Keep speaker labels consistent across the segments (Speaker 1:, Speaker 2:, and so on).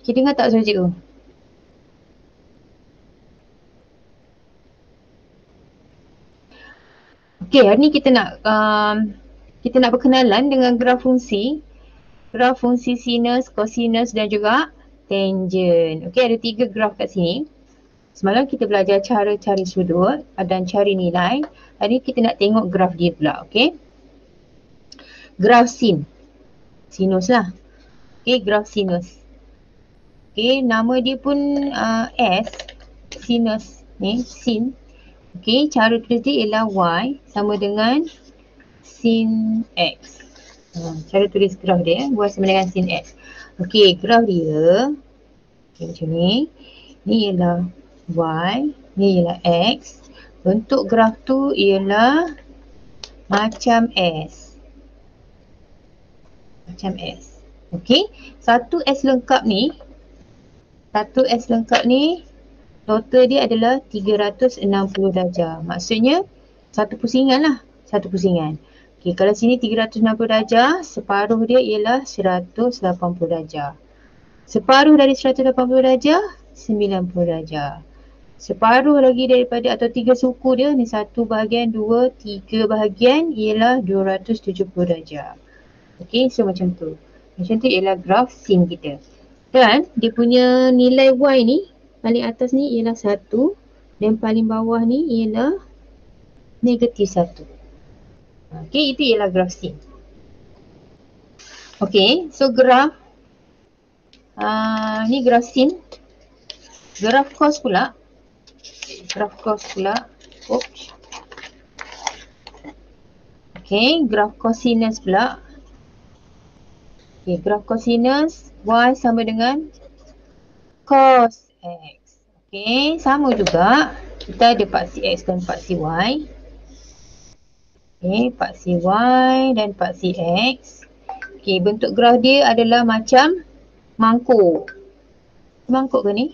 Speaker 1: Okay, dengar tak suara cikgu? Okay, hari ni kita nak berkenalan dengan graf fungsi. Graf fungsi sinus, kosinus dan juga tangent. Okay, ada 3 graf kat sini. Semalam kita belajar cara cari sudut dan cari nilai. Hari ni kita nak tengok graf dia pula, okay. Graf sinus lah. Okay, graf sinus. Okay, nama dia pun S, sinus ni, sin. Okay, cara tulis dia ialah Y sama dengan sin X. Cara tulis graf dia, Y sama dengan sin X. Okay, graf dia okay, macam ni. Ni ialah Y, ni ialah X. Bentuk graf tu ialah macam S. Macam S. Okay, satu S lengkap ni, total dia adalah 360 darjah. Maksudnya satu pusingan lah. Satu pusingan. Okay, kalau sini 360 darjah, separuh dia ialah 180 darjah. Separuh dari 180 darjah, 90 darjah. Separuh lagi daripada atau 3 suku dia, ni 1 bahagian, 2, 3 bahagian ialah 270 darjah. Okay, so macam tu. Macam tu ialah graf sin kita. Dan dia punya nilai Y ni, paling atas ni ialah 1 dan paling bawah ni ialah negatif 1. Okay, itu ialah graf sin. Okay, so graf ni graf sin. Graf cos pula. Oops. Okay, graf cosinus pula. Okay, graf cosinus Y sama dengan cos X. Okay, sama juga. Kita ada paksi X dan paksi Y. Okay, paksi Y dan paksi X. Okay, bentuk graf dia adalah macam mangkuk. Mangkuk ke ni?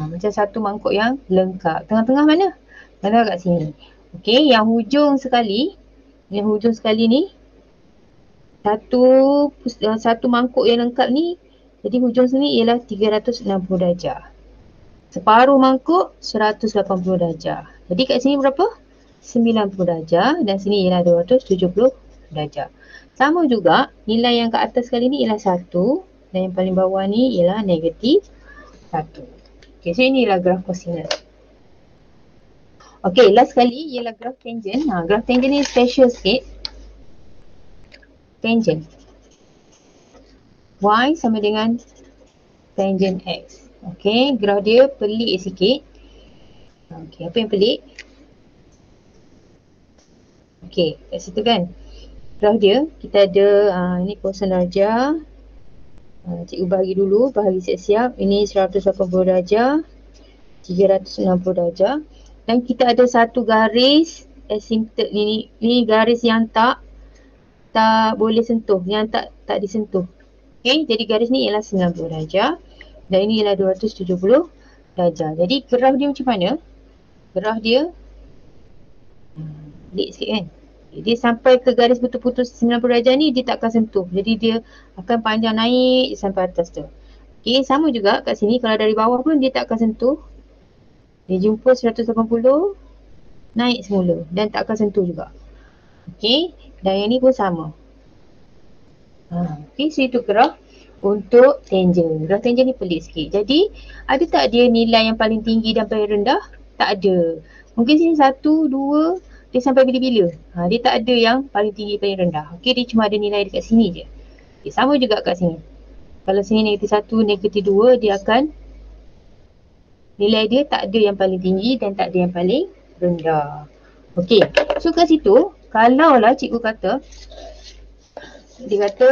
Speaker 1: Macam satu mangkuk yang lengkap. Tengah-tengah mana? Tengah kat sini. Okay, yang hujung sekali ni, satu mangkuk yang lengkap ni, jadi hujung sini ialah 360 darjah. Separuh mangkuk 180 darjah. Jadi kat sini berapa? 90 darjah dan sini ialah 270 darjah. Sama juga, nilai yang kat atas kali ni ialah 1 dan yang paling bawah ni ialah negatif 1. Okay, so ini ialah graf cosinus. Okay, last sekali ialah graf tangent. Graf tangent ni special sikit. Tangent. Y sama dengan tangent X. Okay, graf dia pelik sikit. Okay, apa yang pelik? Okay, kat situ kan. Graf dia, kita ada ini kosan darjah. Cikgu bahagi siap-siap. Ini 180 darjah, 360 darjah. Dan kita ada satu garis asymptote ni garis yang tak boleh sentuh, yang tak disentuh. Okay, jadi garis ni ialah 90 darjah dan ini ialah 270 darjah. Jadi graf dia macam mana? Graf dia pelik sikit kan? Dia sampai ke garis putus-putus 90 darjah ni dia tak akan sentuh. Jadi dia akan panjang naik sampai atas tu. Okay, sama juga kat sini kalau dari bawah pun dia tak akan sentuh. Dia jumpa 180 naik semula dan tak akan sentuh juga. Okay, dan yang ni pun sama. Okay, so itu graf untuk tangent. Graf tangent ni pelik sikit. Jadi, ada tak dia nilai yang paling tinggi dan paling rendah? Tak ada. Mungkin sini 1, 2, dia sampai bila-bila. Dia tak ada yang paling tinggi, paling rendah. Okay, dia cuma ada nilai dekat sini je. Okay, sama juga kat sini. Kalau sini negatif 1, negatif 2, dia akan nilai dia tak ada yang paling tinggi dan tak ada yang paling rendah. Okay, so kat situ, kalau lah cikgu kata, dia kata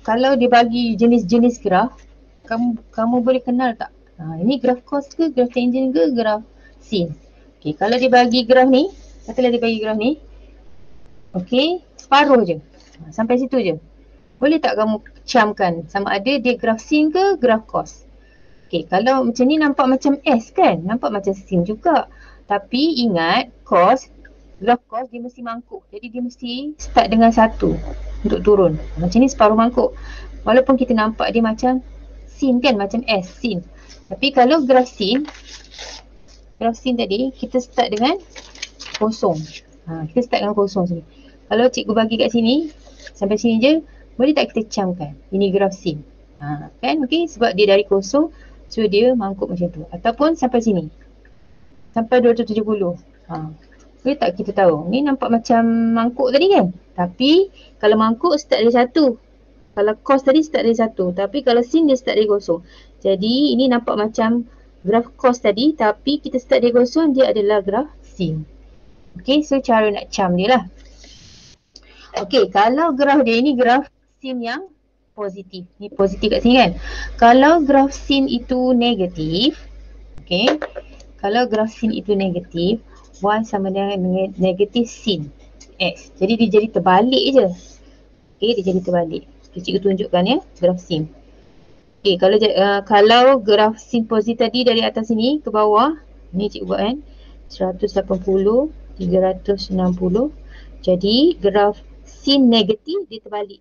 Speaker 1: kalau dia bagi jenis-jenis graf, kamu boleh kenal tak? Ini graf cos ke, graf tangent ke, graf sin? Okay, kalau dia bagi graf ni, katalah dia bagi graf ni, okay, separuh je. Sampai situ je. Boleh tak kamu camkan sama ada dia graf sin ke, graf cos? Okay, kalau macam ni nampak macam S kan? Nampak macam sin juga. Tapi ingat, graf cos dia mesti mangkuk. Jadi dia mesti start dengan 1 untuk turun. Macam ni separuh mangkuk. Walaupun kita nampak dia macam sin kan, macam S, sin. Tapi kalau graf sin tadi kita start dengan kosong. Kita start dengan kosong sini. Kalau cikgu bagi kat sini, sampai sini je, boleh tak kita camkan? Ini graf sin. Kan, okey, sebab dia dari kosong, so dia mangkuk macam tu. Ataupun sampai sini. Sampai 270. Boleh tak kita tahu? Ni nampak macam mangkuk tadi kan? Tapi, kalau mangkuk start dari 1. Kalau cos tadi start dari 1. Tapi kalau sin dia start dari kosong. Jadi, ini nampak macam graf cos tadi, tapi kita start dari kosong, dia adalah graf sin. Okay, so cara nak cam dia lah. Okay, kalau graf dia, ini graf sin yang positif. Ni positif kat sini kan. Kalau graf sin itu negatif, okay, kalau graf sin itu negatif, y sama dengan negatif sin x. Jadi dia jadi terbalik je. Okay, dia jadi terbalik. Cikgu tunjukkan ya, graf sin. Okay, kalau graf sin positif tadi dari atas sini ke bawah, ni cikgu buat kan, 180, 360. Jadi graf sin negatif dia terbalik.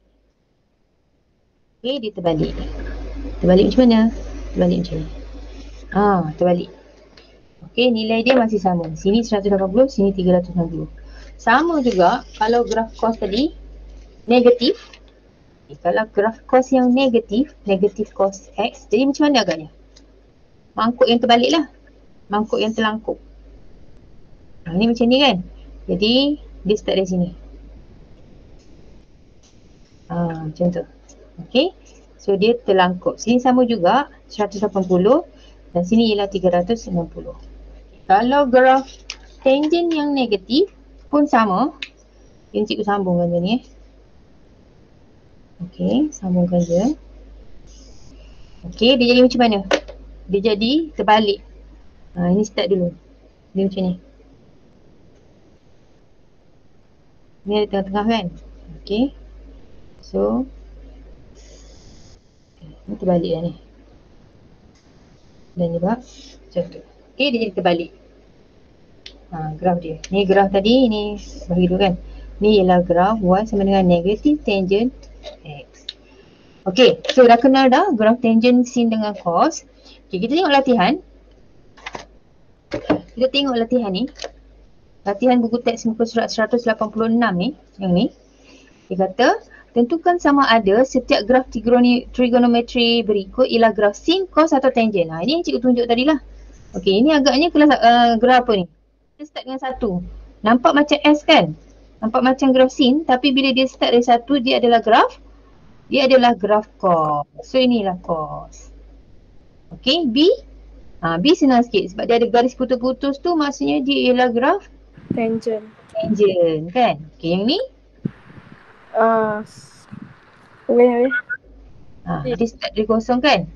Speaker 1: Okay, dia terbalik. Terbalik macam mana? Terbalik macam ni. Terbalik. Okay, nilai dia masih sama. Sini 180, sini 360. Sama juga kalau graf cos tadi negatif. Kalau graf cos yang negatif cos x, jadi macam mana agaknya? Mangkuk yang terbalik lah. Mangkuk yang terlangkup. Ni macam ni kan. Jadi, dia start dari sini. Macam tu. Okay. So, dia terlangkup. Sini sama juga, 180. Dan sini ialah 360. Kalau graf tangent yang negatif pun sama. Yang cikgu sambungkan je ni. Okay, sambungkan je. Okay, dia jadi macam mana? Dia jadi terbalik. Ini start dulu. Dia macam ni. Ni ada tengah-tengah kan? Okay. So, ni terbalik dah ni. Dan juga macam tu. Okay, dia jadi terbalik. Graf dia. Ni graf tadi, ni bagi dulu kan. Ni ialah graf y sama dengan negatif tangent x. Okay, so dah kenal dah graf tangent sin dengan cos. Okay, kita tengok latihan. Kita tengok latihan ni. Latihan buku teks muka surat 186 ni, yang ni. Dia kata, tentukan sama ada setiap graf trigonometri berikut ialah graf sin, cos atau tangent. Ini yang cikgu tunjuk tadi lah. Okay, ini agaknya kelas graf apa ni? Kita start dengan 1. Nampak macam S kan? Nampak macam graf sin, tapi bila dia start dari 1, dia adalah graf cos. So, inilah cos. Okay, B. B senang sikit sebab dia ada garis putus-putus tu, maksudnya dia ialah graf
Speaker 2: tangent
Speaker 1: kan? Okay, yang ni? Dia start dari kosong kan?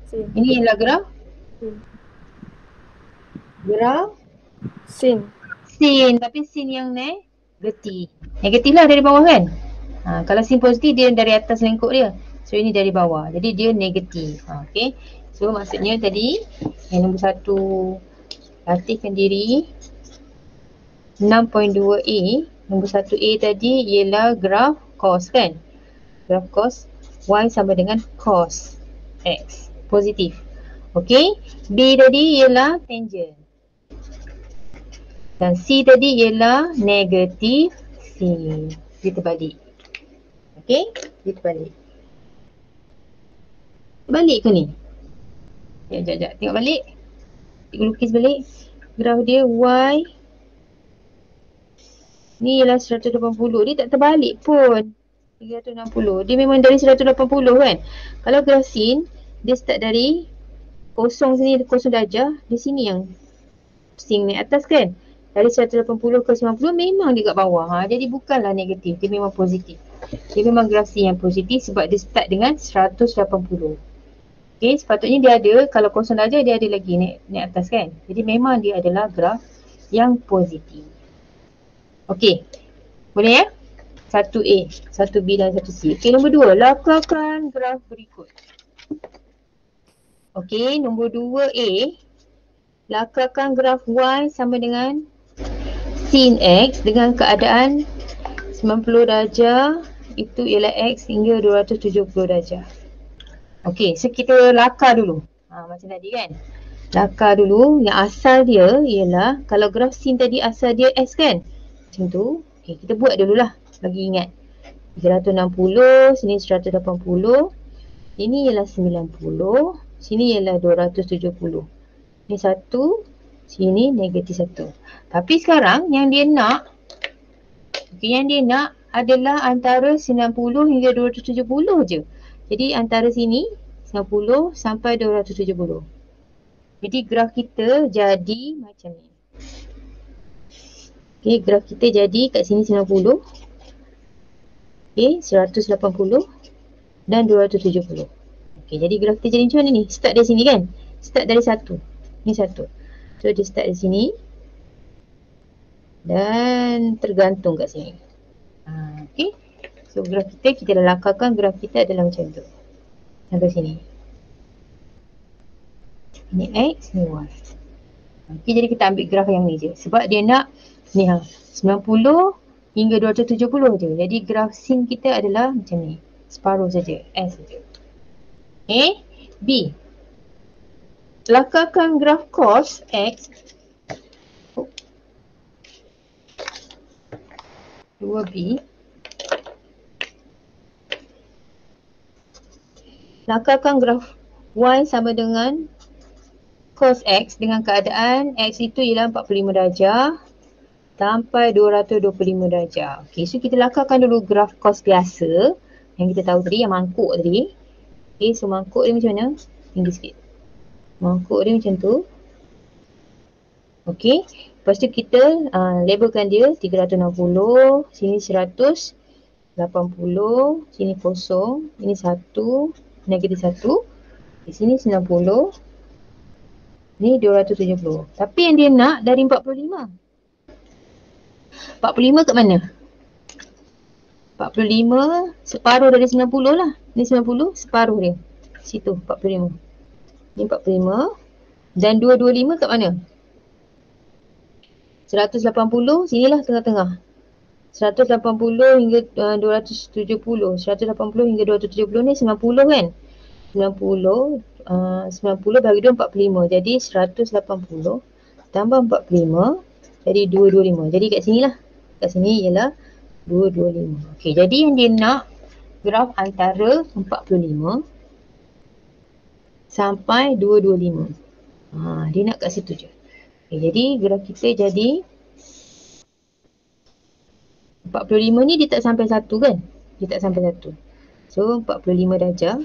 Speaker 2: Sin.
Speaker 1: Ini ialah graf? Graf?
Speaker 2: Sin.
Speaker 1: Tapi sin yang negatif. Negatif lah dari bawah kan? Kalau sin positif dia dari atas lengkuk dia. So ini dari bawah. Jadi dia negatif. Okay. So maksudnya tadi yang nombor 1, latihkan diri. 6.2a. Nombor 1a tadi ialah graf cos kan? Graf cos y sama dengan cos x. Positif. Okay. B tadi ialah tangent. Dan C tadi ialah negatif C. Dia terbalik. Okay? Dia terbalik. Terbalik ke ni? Sekejap. Tengok balik. Cikgu lukis balik. Graf dia Y. Ni ialah 180. Dia tak terbalik pun. 360. Dia memang dari 180 kan? Kalau graf sin, dia start dari kosong sini, kosong darjah. Di sini yang sin naik atas kan? Dari 180 ke 90 memang dia kat bawah. Jadi bukanlah negatif. Dia memang positif. Dia memang graf sin yang positif sebab dia start dengan 180. Okay, sepatutnya dia ada, kalau kosong darjah dia ada lagi naik atas kan? Jadi memang dia adalah graf yang positif. Okay, boleh ya? 1A, 1B dan 1C. Okay, nombor 2. Lakarkan graf berikut. Okay, nombor 2A. Lakarkan graf Y sama dengan sin X dengan keadaan 90 darjah itu ialah X hingga 270 darjah. Okey, so kita lakar dulu. Macam tadi kan. Lakar dulu, yang asal dia ialah, kalau graf sin tadi asal dia S kan. Macam tu. Okey, kita buat dululah. Bagi ingat. 360, sini 180. Ini ialah 90. Sini ialah 270. Ini 1. Sini negatif 1. Tapi sekarang yang dia nak, yang dia nak adalah antara 90 hingga 270 je. Jadi antara sini 90 sampai 270. Jadi graf kita jadi macam ni. Okey, graf kita jadi kat sini 90. Okey, 180 dan 270. Okey, jadi graf kita jadi macam mana ni? Start dari sini kan? Start dari 1. Ni 1. So dia start dari sini dan tergantung kat sini. Okey. So graf kita dah lakarkan graf kita adalah macam tu. Sampai sini. Ini X, ni Y. Okey, jadi kita ambil graf yang ni je. Sebab dia nak ni 90 hingga 270 je. Jadi graf sin kita adalah macam ni. Separuh saja, S saja. B. Lakarkan graf cos X 2B. Lakarkan graf Y sama dengan cos X dengan keadaan X itu ialah 45 darjah sampai 225 darjah. Okey, so kita lakarkan dulu graf cos biasa yang kita tahu tadi, yang mangkuk tadi. Okey, so mangkuk dia macam mana? Tinggi sikit. Mangkuk dia macam tu. Okey, lepas tu kita labelkan dia 360, sini 180, sini kosong, ini 1, negatif 1, di sini 90, ni 270. Tapi yang dia nak dari 45. 45 kat mana? 45 separuh dari 90 lah. Ni 90, separuh dia. Situ 45. Ni 45. Dan 225 kat mana? 180, sinilah tengah-tengah. 180 hingga 270. 180 hingga 270 ni 90 kan? 90 bagi 2 45. Jadi 180 tambah 45 jadi 225. Jadi kat sini lah. Kat sini ialah 225. Okey, jadi yang dia nak graf antara 45 sampai 225. Dia nak kat situ je. Okay, jadi graf kita jadi 45 ni dia tak sampai 1 kan? Dia tak sampai 1. So 45 darjah.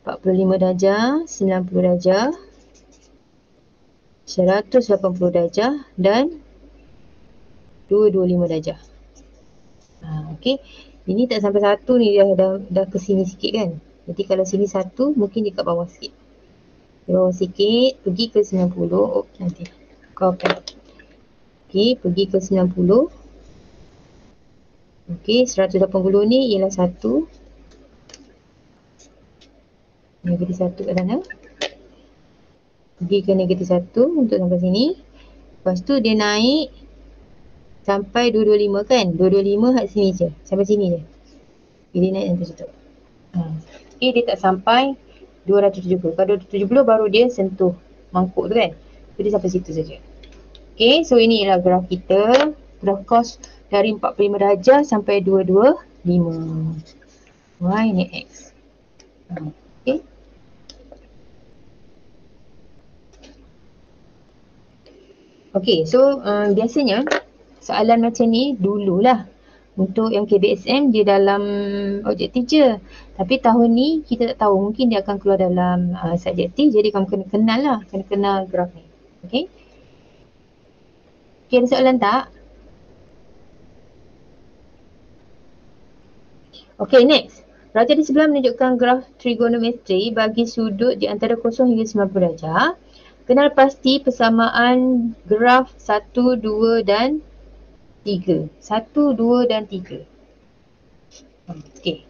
Speaker 1: 45 darjah, 90 darjah, 180 darjah dan 225 darjah. Okey. Ini tak sampai 1 ni, dah ke sini sikit kan? Jadi kalau sini 1 mungkin dekat bawah sikit. Di bawah sikit, pergi ke 90. Nanti copy. Okey, pergi ke 90. Okey, 180 ni ialah 1. Negatif 1 kat sana. Pergi ke negatif 1 untuk sampai sini. Lepas tu dia naik sampai 225 kan? 225 kat sini je. Sampai sini je. Dia naik sampai situ. Okey, dia tak sampai 270. Kalau 270 baru dia sentuh mangkuk tu kan? Jadi sampai situ saja. Okey, so ini ialah graf kita. Graf cos dari 45 darjah sampai 225. Y ni X. Okey. Okey, so biasanya soalan macam ni dululah. Untuk yang KBSM dia dalam objektif je. Tapi tahun ni kita tak tahu, mungkin dia akan keluar dalam subjektif. Jadi kamu kena kenal lah, kena kenal graf ni. Okey. Okey, ada soalan tak? Okey, next. Raja di sebelah menunjukkan graf trigonometri bagi sudut di antara 0 hingga 90 darjah. Kenal pasti persamaan graf 1, 2 dan 3. 1, 2 dan 3. Okey.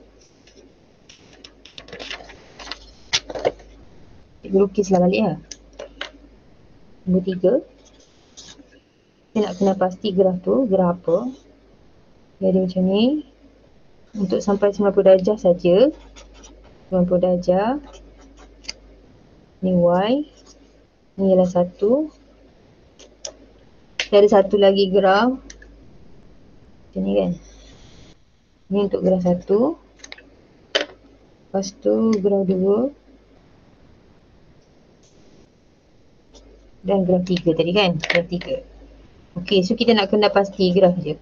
Speaker 1: Kita lukislah balik lah. Nombor 3. Kita nak kenal pasti graf tu, graf apa. Jadi macam ni. Untuk sampai 90 darjah saja. 90 darjah. Ni Y. Ni ialah 1. Ada satu lagi graf. Macam ni kan. Ni untuk graf 1. Lepas tu graf 2. Dan graf 3 tadi kan. Graf 3. Okey, so kita nak kena pasti graf je.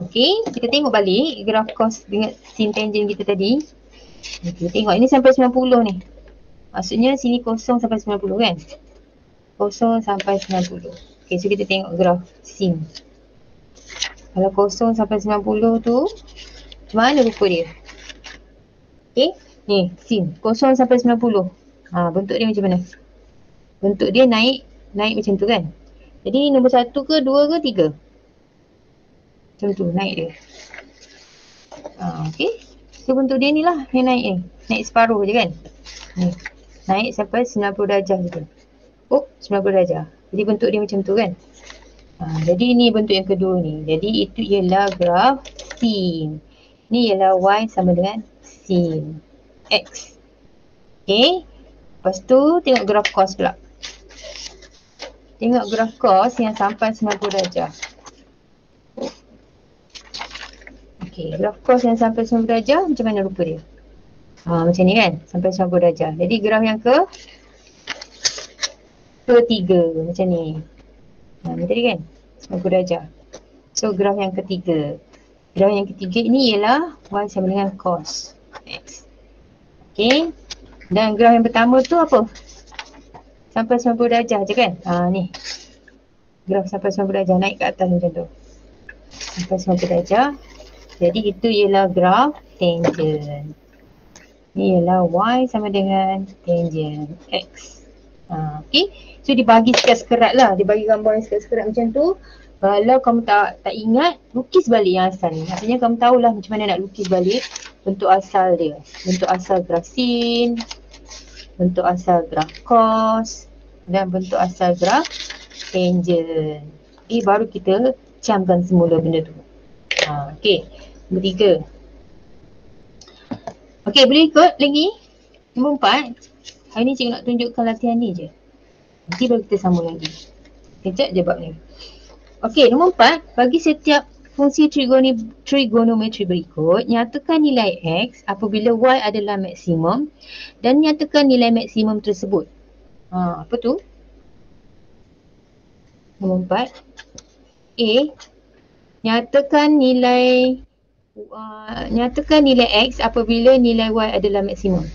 Speaker 1: Okey, kita tengok balik graf cos dengan sin tangent kita tadi. Kita tengok ini sampai 90 ni. Maksudnya sini kosong sampai 90 kan. Kosong sampai 90. Okey, so kita tengok graf sin. Kalau kosong sampai 90 tu, macam mana rupa dia? Okey, ni sin. Kosong sampai 90. Bentuk dia macam mana? Bentuk dia naik macam tu kan. Jadi nombor 1 ke 2 ke 3? Macam tu naik dia. Okey. So bentuk dia ni lah yang naik ni. Naik separuh je kan. Ni. Naik sampai 90 darjah gitu. 90 darjah. Jadi bentuk dia macam tu kan. Jadi ni bentuk yang kedua ni. Jadi itu ialah graf sin. Ni ialah Y sama dengan sin X. Okay. Lepas tu tengok graf cos pula. Tengok graf cos yang sampai 90 darjah. Okay. Graf cos yang sampai 90 darjah macam mana rupa dia? Macam ni kan. Sampai 90 darjah. Jadi graf yang ketiga macam ni. Ni tadi kan 90 darjah. So graf yang ketiga. Graf yang ketiga ini ialah Y sama dengan cos X. Okay. Dan graf yang pertama tu apa? Sampai 90 darjah je kan. Ni. Graf sampai 90 darjah naik ke atas macam tu. Sampai 90 darjah. Jadi itu ialah graf tangent. Ni ialah Y sama dengan tangent X. Okay. So dibagi sekerat-sekerat lah. Dibagi gambar yang sekerat-sekerat macam tu. Kalau kamu tak ingat, lukis balik yang asal ni. Maksudnya kamu tahulah macam mana nak lukis balik bentuk asal dia. Bentuk asal graf sin, bentuk asal graf cos dan bentuk asal graf tangent. Baru kita camkan semula benda tu. Okay. Nombor 3. Okay, boleh ikut lagi? Nombor 4. Hari ni cikgu nak tunjukkan latihan ni je. Nanti baru kita sambung lagi. Kejap je bab ni. Okey, nombor 4. Bagi setiap fungsi trigonometri berikut, nyatakan nilai X apabila Y adalah maksimum dan nyatakan nilai maksimum tersebut. Apa tu? Nombor 4. A. Nyatakan nilai X apabila nilai Y adalah maksimum.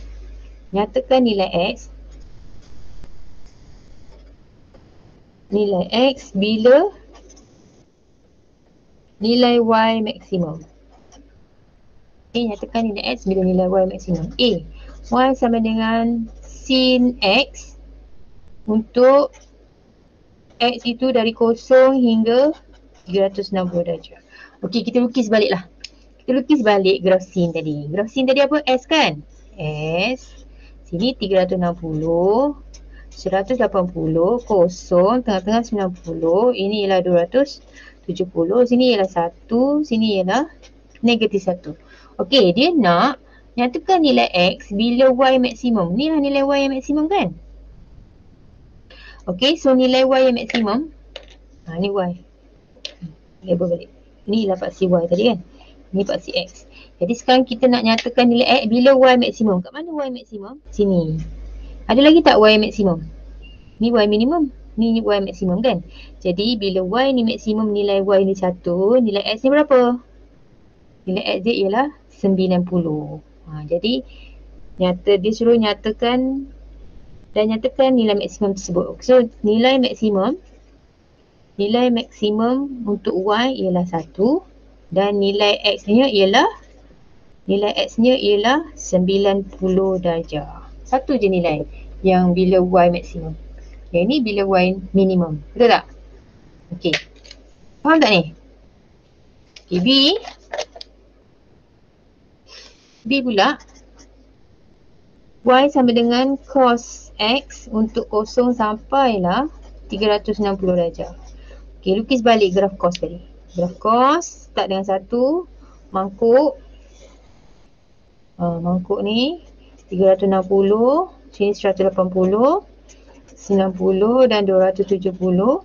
Speaker 1: Nyatakan nilai X bila nilai Y maksimum. Nyatakan nilai X bila nilai Y maksimum. A. Y sama dengan sin X untuk X itu dari 0 hingga 360 darjah. Okey, kita lukis balik lah. Kita lukis balik graf sin tadi. Graf sin tadi apa? S kan? S. Sini 360. 180, kosong, tengah-tengah 90, ini ialah 270, sini ialah 1, sini ialah negatif 1. Okey, dia nak nyatakan nilai X bila Y maksimum. Ni lah nilai Y yang maksimum kan? Okey, so nilai Y yang maksimum, ni Y. Label balik. Ni ialah paksi Y tadi kan? Ni paksi X. Jadi sekarang kita nak nyatakan nilai X bila Y maksimum. Kat mana Y maksimum? Sini. Ada lagi tak Y maksimum? Ni Y minimum. Ni Y maksimum kan? Jadi bila Y ni maksimum, nilai Y ni 1, nilai X ni berapa? Nilai X dia ialah 90. Jadi dia suruh nyatakan nilai maksimum tersebut. So nilai maksimum untuk Y ialah 1 dan nilai X nya ialah 90 darjah. Satu je nilai yang bila Y maksimum. Yang ni bila Y minimum. Betul tak? Okey. Faham tak ni? Okay, B pula. Y sama dengan cos X untuk 0 sampailah 360 darjah. Okey, lukis balik graf cos tadi. Graf cos start dengan 1, mangkuk, Mangkuk ni 360, sini 180, 90 dan 270.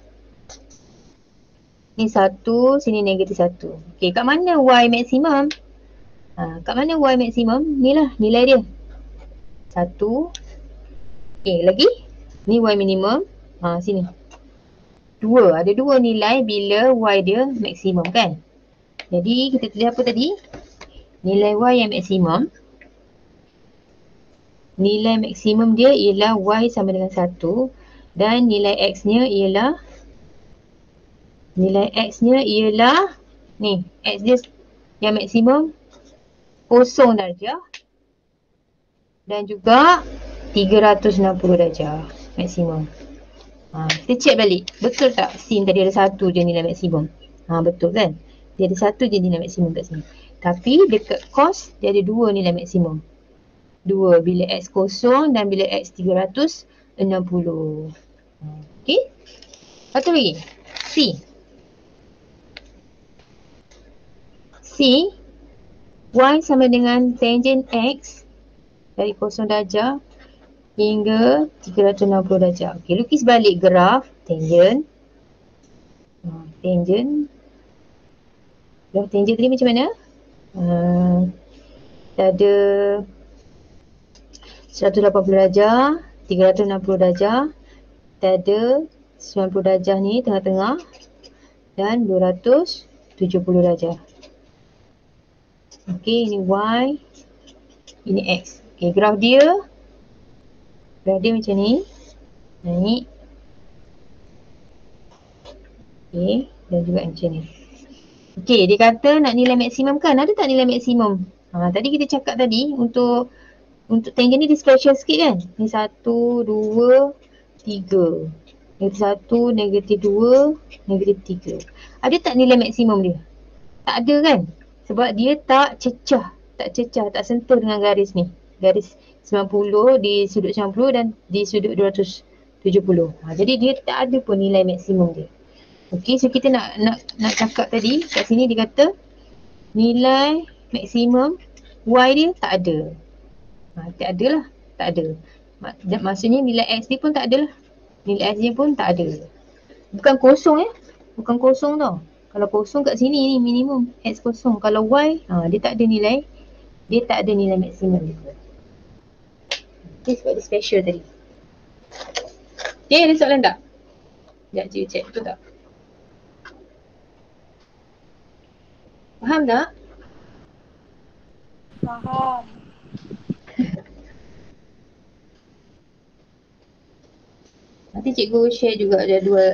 Speaker 1: Ni 1, sini negatif 1. Okey, kat mana Y maksimum? Kat mana Y maksimum? Ni lah nilai dia. 1. Okey, lagi? Ni Y minimum. Sini. 2. Ada 2 nilai bila Y dia maksimum kan? Jadi kita tulis apa tadi? Nilai Y yang maksimum. Nilai maksimum dia ialah Y sama dengan 1 dan nilai X-nya ialah ni, X dia yang maksimum 0 darjah dan juga 360 darjah maksimum. Kita check balik, betul tak sin tadi ada 1 je nilai maksimum? Betul kan? Dia ada 1 je nilai maksimum kat sini. Tapi dekat cos dia ada 2 nilai maksimum. 2 bila X kosong dan bila X 360. Okey. Satu lagi. C. Y sama dengan tangent X dari 0 darjah hingga 360 darjah. Okey, lukis balik graf tangent. Graf tangent tadi macam mana? Kita ada 180 darjah, 360 darjah, kita ada 90 darjah ni tengah-tengah dan 270 darjah. Okey, ini Y, ini X. Okey, graf dia macam ni, naik. Okey, dan juga macam ni. Okey, dia kata nak nilai maksimum kan? Ada tak nilai maksimum? Tadi kita cakap tadi untuk tangent ni dia special sikit kan? Ni 1, 2, 3. Negatif 1, negatif 2, negatif 3. Ada tak nilai maksimum dia? Tak ada kan? Sebab dia tak cecah, tak sentuh dengan garis ni. Garis 90 di sudut 90 dan di sudut 270. Jadi dia tak ada pun nilai maksimum dia. Okey, so kita nak cakap tadi kat sini dia kata nilai maksimum Y dia tak ada. Tak ada lah, tak ada. Maksudnya nilai X dia pun tak ada lah. Nilai X dia pun tak ada. Bukan kosong ya. Bukan kosong tau. Kalau kosong kat sini ni minimum X kosong. Kalau Y, dia tak ada nilai. Dia tak ada nilai maksimum dia. Okay, sebab dia special tadi. Okay, ada soalan tak? Sekejap je check, betul tak? Faham tak?
Speaker 2: Faham.
Speaker 1: Nanti cikgu share juga jadual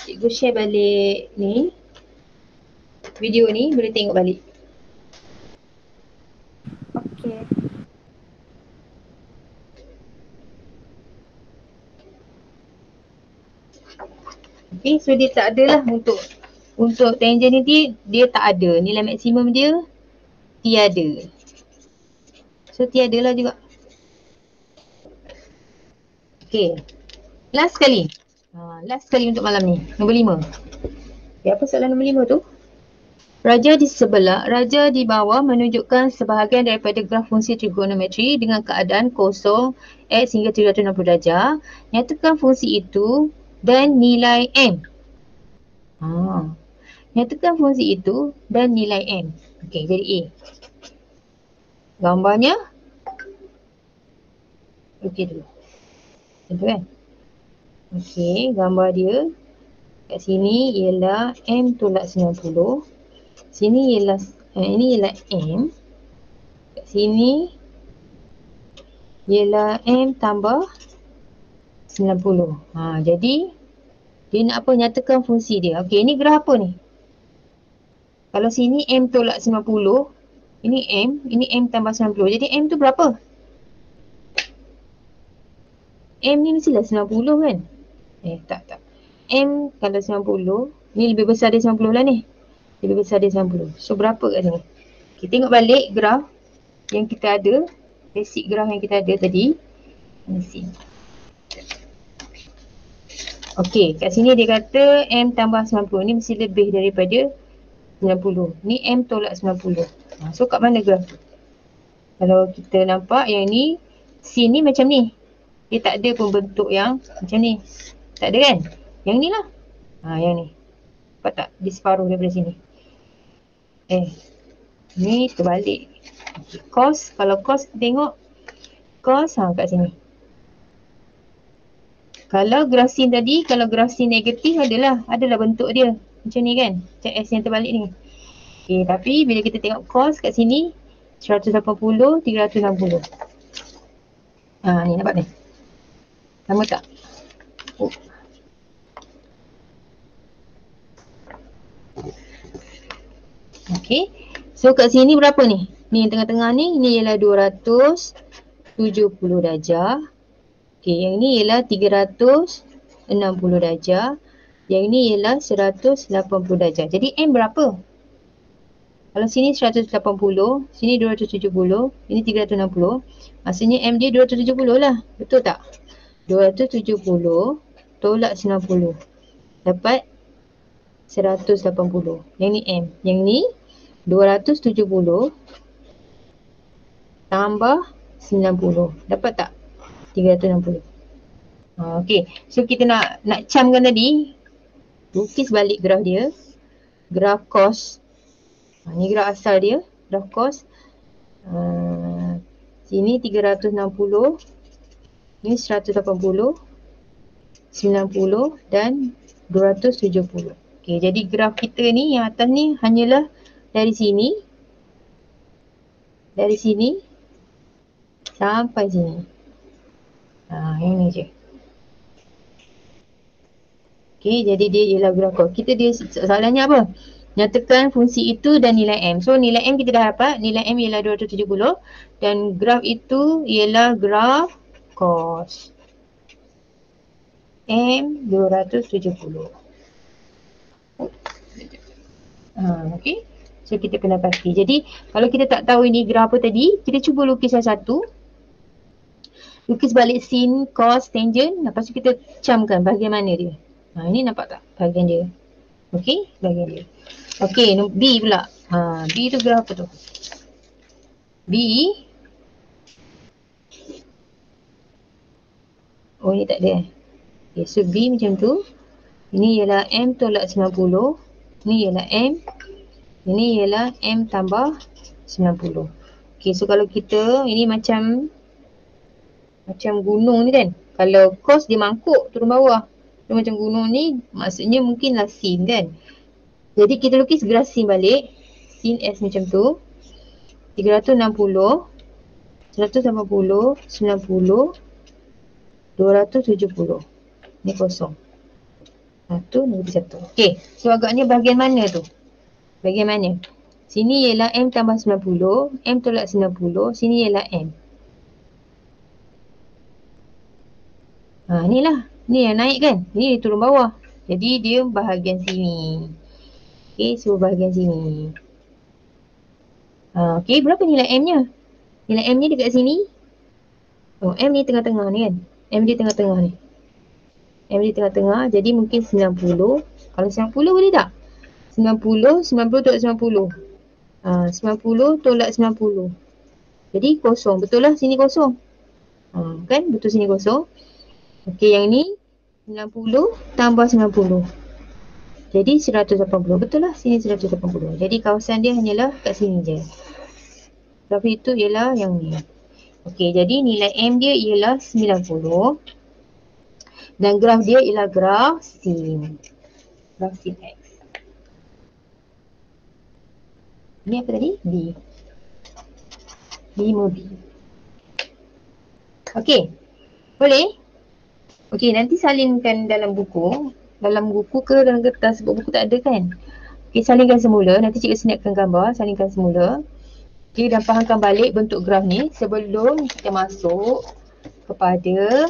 Speaker 1: cikgu share balik ni video ni, boleh tengok balik.
Speaker 2: Okey.
Speaker 1: Okay, so dia tak ada lah untuk tangent ni dia tak ada. Nilai maksimum dia tiada. So tiada lah juga. Okay, last sekali. Last sekali untuk malam ni, nombor 5. Okay, apa soalan nombor 5 tu? Raja di bawah menunjukkan sebahagian daripada graf fungsi trigonometri dengan keadaan kosong X hingga 360 darjah. Nyatakan fungsi itu dan nilai M. Nyatakan fungsi itu dan nilai M. Okey, jadi A. Gambarnya okey dulu. Betul kan? Okey, gambar dia kat sini ialah M tolak 90. Sini ialah ini ialah M. Kat sini ialah M tambah 90. Jadi dia nak apa? Nyatakan fungsi dia. Okey, ini graf apa ni? Kalau sini M tolak 90, ini M tambah 90. Jadi M tu berapa? M ni mestilah 90 kan? Tak. M kalau 90, ni lebih besar dari 90 lah ni. Lebih besar dari 90. So berapa kat sini? Kita tengok balik graf yang kita ada. Basic graf yang kita ada tadi. Okey, kat sini dia kata M tambah 90 ni mesti lebih daripada 90. Ni M tolak 90. So kat mana graf tu? Kalau kita nampak yang ni, sin ni macam ni. Dia tak ada pun bentuk yang macam ni. Tak ada kan? Yang ni lah. Yang ni. Nampak tak? Dia separuh daripada sini. Ni terbalik. Okay. Cos, kalau cos tengok. Cos kat sini. Kalau graf sin tadi, kalau graf sin negatif adalah bentuk dia. Macam ni kan? Macam S yang terbalik ni. Okay, tapi bila kita tengok cos kat sini, 180, 360. Ni nampak ni. Sama tak? Okay. So kat sini berapa ni? Ni yang tengah-tengah ni, ini ialah 270 darjah. Okay, yang ni ialah 360 darjah. Yang ni ialah 180 darjah. Jadi M berapa? Kalau sini 180, sini 270, ini 360. Maksudnya M dia 270 lah. Betul tak? 270 tolak 90. Dapat 180. Yang ni M. Yang ni 270 tambah 90. Dapat tak? 360. Okey. So kita nak camkan tadi. Lukis balik graf dia. Graf cos. Ni graf asal dia. Graf cos. Sini 360. Ni 180. 90 dan 270. Okey, jadi graf kita ni yang atas ni hanyalah dari sini sampai sini. Yang ni je. Okey, jadi dia ialah graf cos. Soalannya apa? Nyatakan fungsi itu dan nilai M. So nilai M kita dah dapat. Nilai M ialah 270 dan graf itu ialah graf cos. M 270. Okey. So kita kena pasti. Jadi kalau kita tak tahu ini graf apa tadi, kita cuba lukis yang satu. Lukis balik sin, cos, tangent. Lepas tu kita camkan bahagian mana dia. Ini nampak tak bahagian dia? Okey, bahagian dia. Okey, B pula. B tu graf apa tu? B. Ni tak ada. Okay, so B macam tu. Ini ialah M tolak 90. Ini ialah M. Ini ialah M tambah 90. Okay, so kalau kita, ini macam gunung ni kan. Kalau cos dia mangkuk turun bawah. So macam gunung ni, maksudnya mungkinlah sin kan. Jadi kita lukis graf sin balik. Sin S macam tu. 360, 180, 90, 270. Ni kosong. 1, ni 1. Okey. So agaknya bahagian mana tu? Bahagian mana? Sini ialah M tambah 90. M tolak 90. Sini ialah M. Ni lah. Ni yang naik kan? Ni turun bawah. Jadi dia bahagian sini. Okey. So bahagian sini. Okey. Berapa nilai M nya? Nilai M ni dekat sini. M ni tengah-tengah ni kan? M dia tengah-tengah ni. M dia tengah-tengah. Jadi mungkin 90. Kalau 90 boleh tak? 90 tolak 90. 90 tolak 90. Jadi kosong. Betul lah sini kosong. Kan? Betul sini kosong. Okey, yang ni 90 tambah 90. Jadi 180. Betul lah sini 180. Jadi kawasan dia hanyalah kat sini je. Tapi itu ialah yang ni. Okey, jadi nilai M dia ialah 90. Dan graf dia ialah graf sin. Graf sin X. Ini apa tadi? B. 5B. Okey. Boleh? Okey, nanti salinkan dalam buku. Dalam buku ke dalam kertas? Sebab buku tak ada kan? Okey, salingkan semula. Nanti cikgu snapkan gambar. Salingkan semula. Okey, dan fahamkan balik bentuk graf ni sebelum kita masuk kepada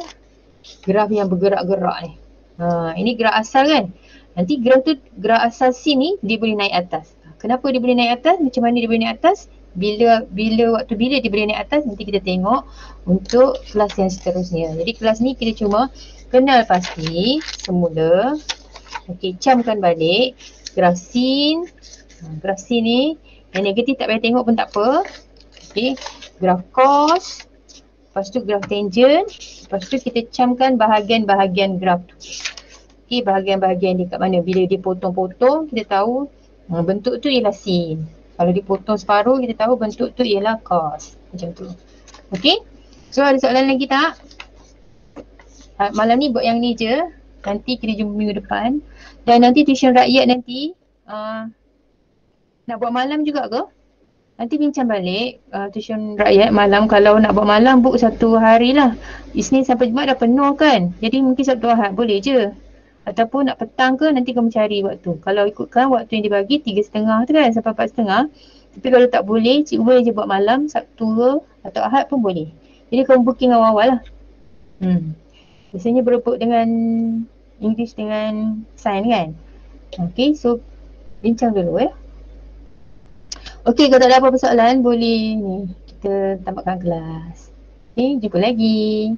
Speaker 1: graf yang bergerak-gerak ni. Ini graf asal kan? Nanti graf asal sin ni dia boleh naik atas. Kenapa dia boleh naik atas? Macam mana dia boleh naik atas? Bila dia boleh naik atas, nanti kita tengok untuk kelas yang seterusnya. Jadi kelas ni kita cuma kenal pasti semula. Okey, camkan balik graf sin. Graf sin ni Yang negatif tak payah tengok pun tak apa. Okay, graf cos, lepas tu graf tangent, lepas tu kita camkan bahagian-bahagian graf tu. Okay, bahagian-bahagian dia kat mana. Bila dia potong-potong, kita tahu bentuk tu ialah sin. Kalau dipotong separuh, kita tahu bentuk tu ialah cos. Macam tu. Okay, so ada soalan lagi tak? Malam ni buat yang ni je. Nanti kita jumpa minggu depan. Dan nanti tuition rakyat nanti nak buat malam juga ke? Nanti bincang balik tuition rakyat malam. Kalau nak buat malam, book satu hari lah. Isnin sampai Jumaat dah penuh kan. Jadi mungkin Sabtu Ahad boleh je. Ataupun nak petang ke, nanti kamu cari waktu. Kalau ikutkan waktu yang dibagi 3.30 tu kan sampai 4.30. Tapi kalau tak boleh, cikgu boleh je buat malam, Sabtu ke atau Ahad pun boleh. Jadi kamu booking awal-awal lah. Biasanya berebut dengan English dengan sign kan. Okay, so bincang dulu Okay, kalau tak ada apa-apa soalan, boleh ni kita tamatkan kelas. Okay, jumpa lagi.